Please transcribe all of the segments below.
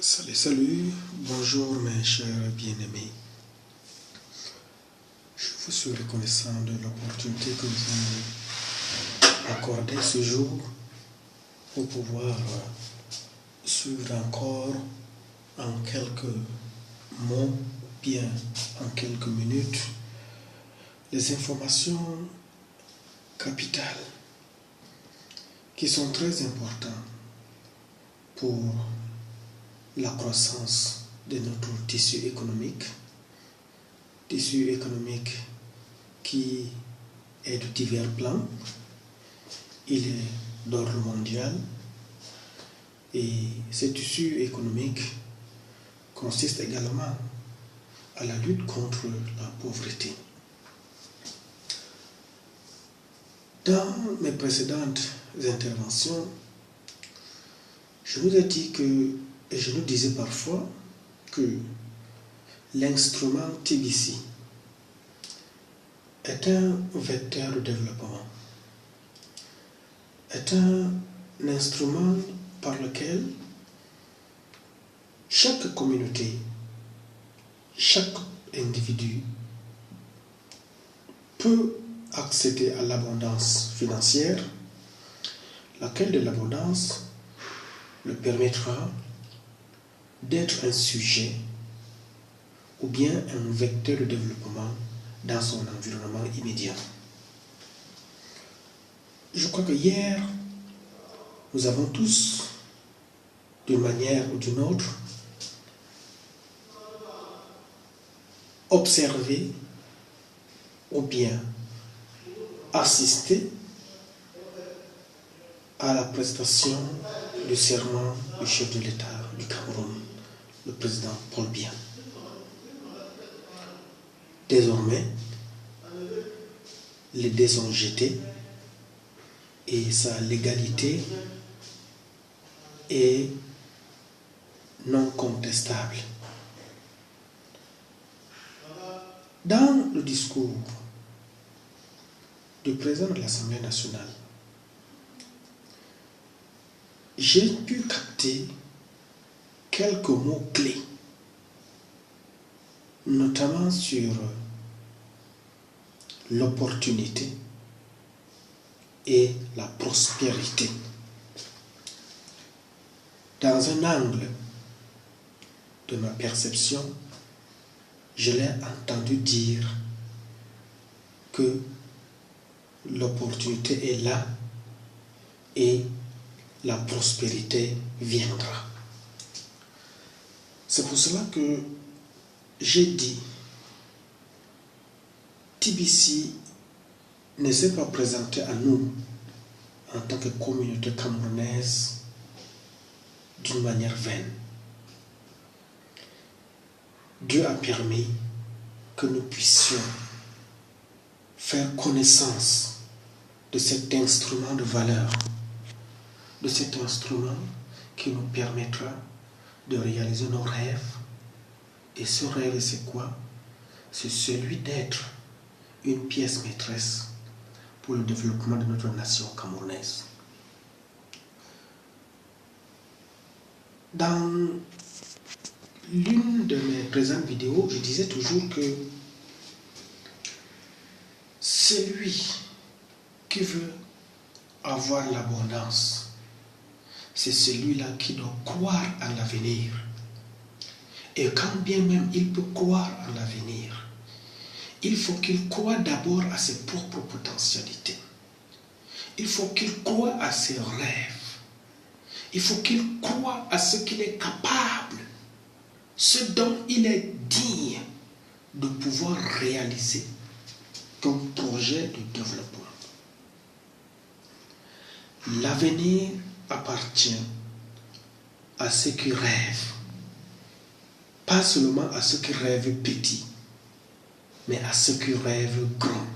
Salut, bonjour mes chers bien-aimés. Je vous suis reconnaissant de l'opportunité que vous m'accordez ce jour pour pouvoir suivre encore en quelques mots, bien en quelques minutes, les informations capitales qui sont très importantes pour la croissance de notre tissu économique qui est de divers plans. Il est d'ordre mondial et ce tissu économique consiste également à la lutte contre la pauvreté. Dans mes précédentes interventions, je vous ai dit et je nous disais parfois que l'instrument TBC est un vecteur de développement, est un instrument par lequel chaque communauté, chaque individu peut accéder à l'abondance financière, laquelle de l'abondance le permettra d'être un sujet ou bien un vecteur de développement dans son environnement immédiat. Je crois que hier, nous avons tous, d'une manière ou d'une autre, observé ou bien assisté à la prestation du serment du chef de l'État du Cameroun, le président Paul Biya. Désormais, les dés sont jetés et sa légalité est non contestable. Dans le discours du président de l'Assemblée nationale, j'ai pu capter quelques mots-clés, notamment sur l'opportunité et la prospérité. Dans un angle de ma perception, je l'ai entendu dire que l'opportunité est là et la prospérité viendra. C'est pour cela que j'ai dit, TBC ne s'est pas présenté à nous en tant que communauté camerounaise d'une manière vaine. Dieu a permis que nous puissions faire connaissance de cet instrument de valeur, de cet instrument qui nous permettra de réaliser nos rêves. Et ce rêve, c'est quoi? C'est celui d'être une pièce maîtresse pour le développement de notre nation camerounaise. Dans l'une de mes présentes vidéos, je disais toujours que celui qui veut avoir l'abondance, c'est celui-là qui doit croire en l'avenir. Et quand bien même il peut croire en l'avenir, il faut qu'il croie d'abord à ses propres potentialités. Il faut qu'il croie à ses rêves. Il faut qu'il croie à ce qu'il est capable, ce dont il est digne de pouvoir réaliser comme projet de développement. L'avenir appartient à ceux qui rêvent, pas seulement à ceux qui rêvent petit, mais à ceux qui rêvent grand.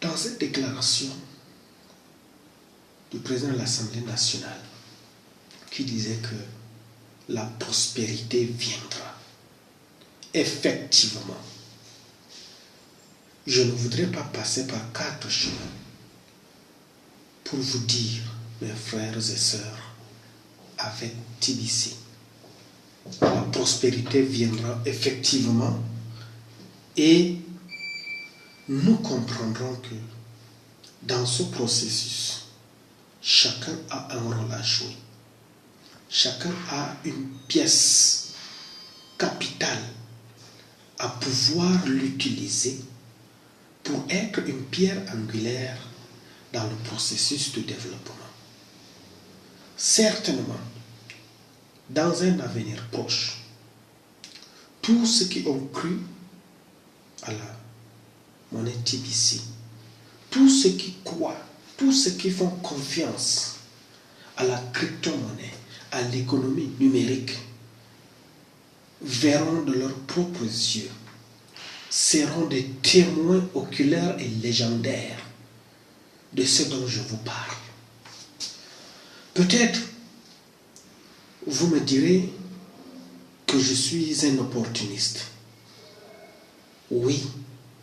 Dans cette déclaration du président de l'Assemblée nationale, qui disait que la prospérité viendra, effectivement, je ne voudrais pas passer par 4 chemins pour vous dire, mes frères et sœurs, avec TBC. La prospérité viendra effectivement et nous comprendrons que dans ce processus, chacun a un rôle à jouer. Chacun a une pièce capitale à pouvoir l'utiliser pour être une pierre angulaire dans le processus de développement. Certainement, dans un avenir proche, tous ceux qui ont cru à la monnaie TBC, tous ceux qui croient, tous ceux qui font confiance à la crypto-monnaie, à l'économie numérique, verront de leurs propres yeux, seront des témoins oculaires et légendaires de ce dont je vous parle. Peut-être, vous me direz que je suis un opportuniste. Oui,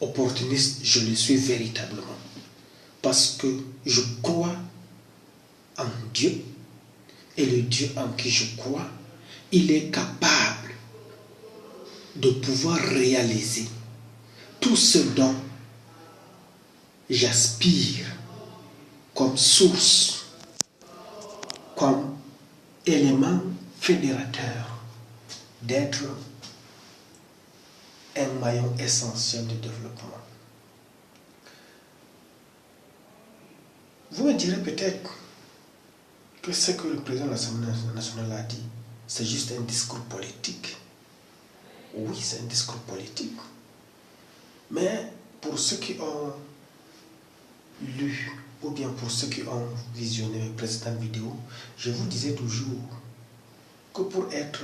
opportuniste, je le suis véritablement. Parce que je crois en Dieu, et le Dieu en qui je crois, il est capable de pouvoir réaliser tout ce dont j'aspire comme source, comme élément fédérateur d'être un maillon essentiel du développement. Vous me direz peut-être que ce que le président de l'Assemblée nationale a dit, c'est juste un discours politique. Oui, c'est un discours politique. Mais pour ceux qui ont lu, ou bien pour ceux qui ont visionné mes précédentes vidéos, je vous disais toujours que pour être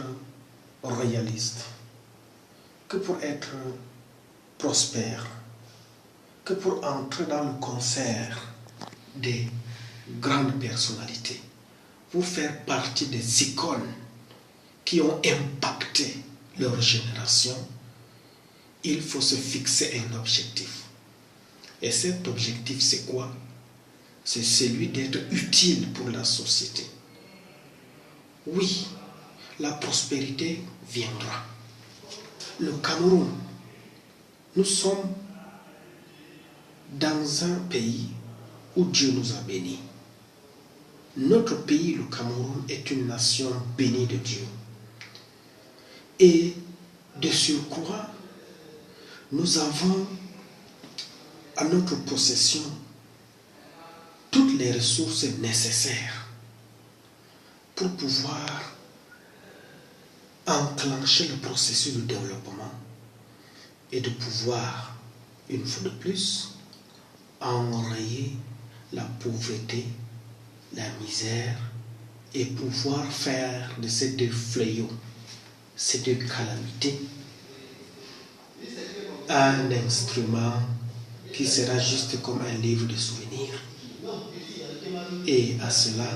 royaliste, que pour être prospère, que pour entrer dans le concert des grandes personnalités, pour faire partie des icônes qui ont impacté leur génération, il faut se fixer un objectif. Et cet objectif, c'est quoi? C'est celui d'être utile pour la société. Oui, la prospérité viendra. Le Cameroun, nous sommes dans un pays où Dieu nous a bénis. Notre pays, le Cameroun, est une nation bénie de Dieu. Et de surcroît, nous avons à notre possession toutes les ressources nécessaires pour pouvoir enclencher le processus de développement et de pouvoir, une fois de plus, enrayer la pauvreté, la misère et pouvoir faire de ces deux fléaux, ces deux calamités, un instrument qui sera juste comme un livre de souvenirs. Et à cela,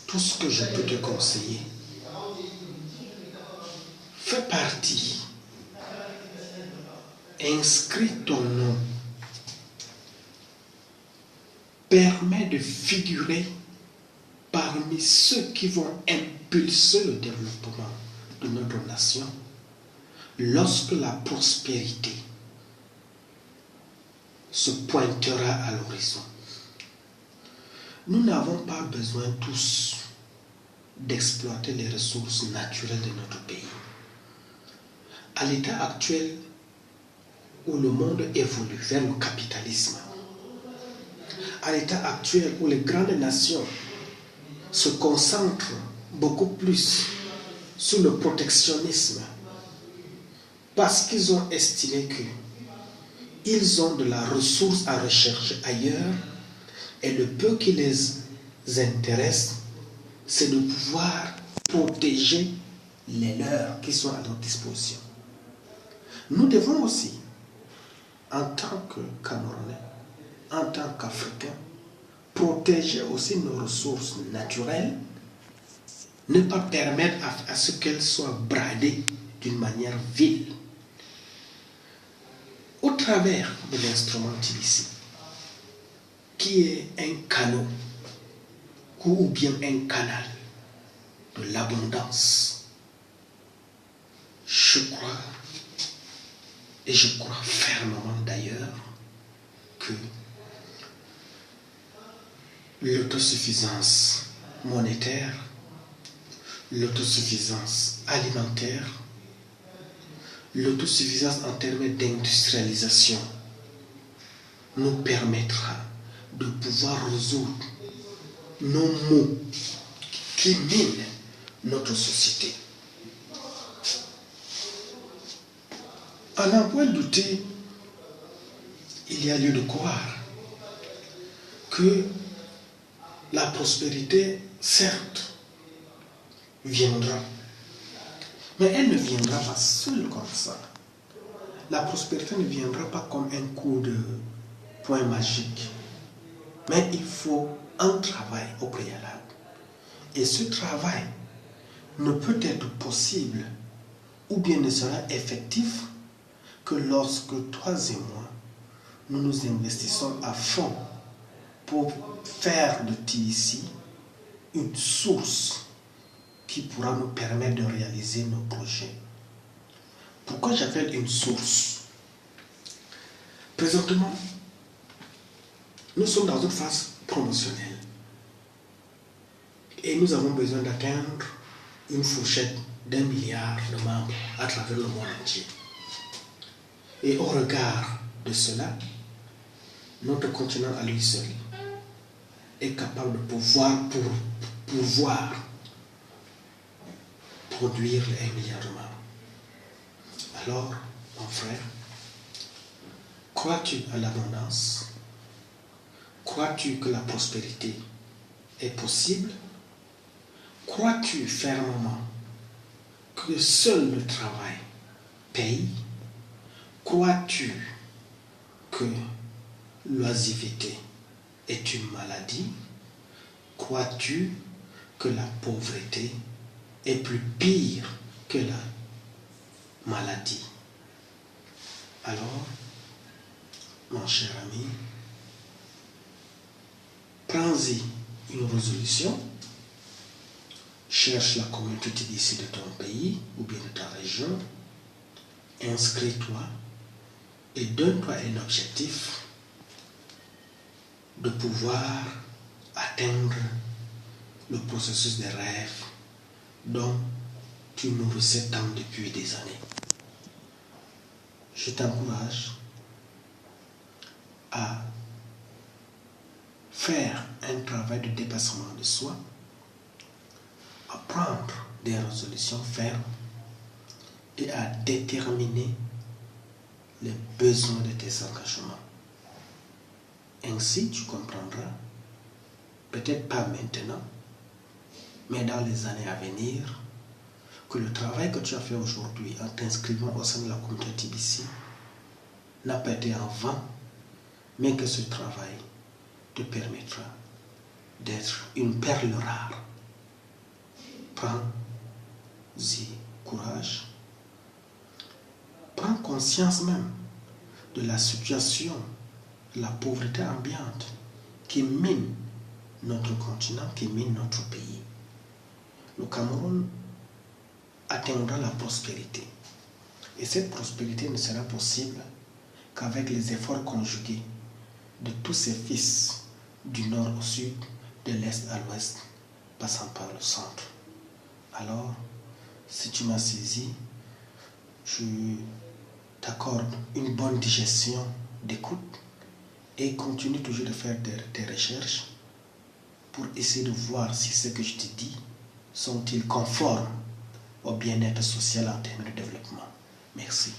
tout ce que je peux te conseiller fait partie. Inscris ton nom. Permet de figurer parmi ceux qui vont impulser le développement de notre nation lorsque la prospérité se pointera à l'horizon. Nous n'avons pas besoin tous d'exploiter les ressources naturelles de notre pays. À l'état actuel où le monde évolue vers le capitalisme, à l'état actuel où les grandes nations se concentrent beaucoup plus sur le protectionnisme parce qu'ils ont estimé qu'ils ont de la ressource à rechercher ailleurs et le peu qui les intéresse, c'est de pouvoir protéger les leurs qui sont à leur disposition. Nous devons aussi, en tant que Camerounais, en tant qu'Africains, protéger aussi nos ressources naturelles, ne pas permettre à ce qu'elles soient bradées d'une manière vile. Au travers de l'instrument TBC, qui est un canot ou bien un canal de l'abondance. Je crois, et je crois fermement d'ailleurs, que l'autosuffisance monétaire, l'autosuffisance alimentaire, l'autosuffisance en termes d'industrialisation nous permettra de pouvoir résoudre nos maux qui minent notre société. À n'en point douter, il y a lieu de croire que la prospérité, certes, viendra, mais elle ne viendra pas seule comme ça. La prospérité ne viendra pas comme un coup de poing magique, mais il faut un travail au préalable. Et ce travail ne peut être possible ou bien ne sera effectif que lorsque toi et moi, nous nous investissons à fond pour faire de TIC une source qui pourra nous permettre de réaliser nos projets. Pourquoi j'appelle une source? Présentement, nous sommes dans une phase promotionnelle et nous avons besoin d'atteindre une fourchette d'1 milliard de membres à travers le monde entier. Et au regard de cela, notre continent à lui seul est capable de pouvoir produire les 1 milliard de membres. Alors, mon frère, crois-tu à l'abondance? Crois-tu que la prospérité est possible? Crois-tu fermement que seul le travail paye? Crois-tu que l'oisiveté est une maladie? Crois-tu que la pauvreté est plus pire que la maladie? Alors, mon cher ami, prends-y une résolution, cherche la communauté d'ici de ton pays ou bien de ta région, inscris-toi et donne-toi un objectif de pouvoir atteindre le processus des rêves dont tu nourrissais tant depuis des années. Je t'encourage à faire un travail de dépassement de soi, à prendre des résolutions fermes et à déterminer les besoins de tes engagements. Ainsi, tu comprendras, peut-être pas maintenant, mais dans les années à venir, que le travail que tu as fait aujourd'hui en t'inscrivant au sein de la communauté TBC n'a pas été en vain, mais que ce travail te permettra d'être une perle rare. Prends-y courage. Prends conscience même de la situation, de la pauvreté ambiante qui mine notre continent, qui mine notre pays. Le Cameroun atteindra la prospérité. Et cette prospérité ne sera possible qu'avec les efforts conjugués de tous ses fils, du nord au sud, de l'est à l'ouest, passant par le centre. Alors, si tu m'as saisi, je t'accorde une bonne digestion d'écoute et continue toujours de faire tes recherches pour essayer de voir si ce que je te dis sont-ils conformes au bien-être social en termes de développement. Merci.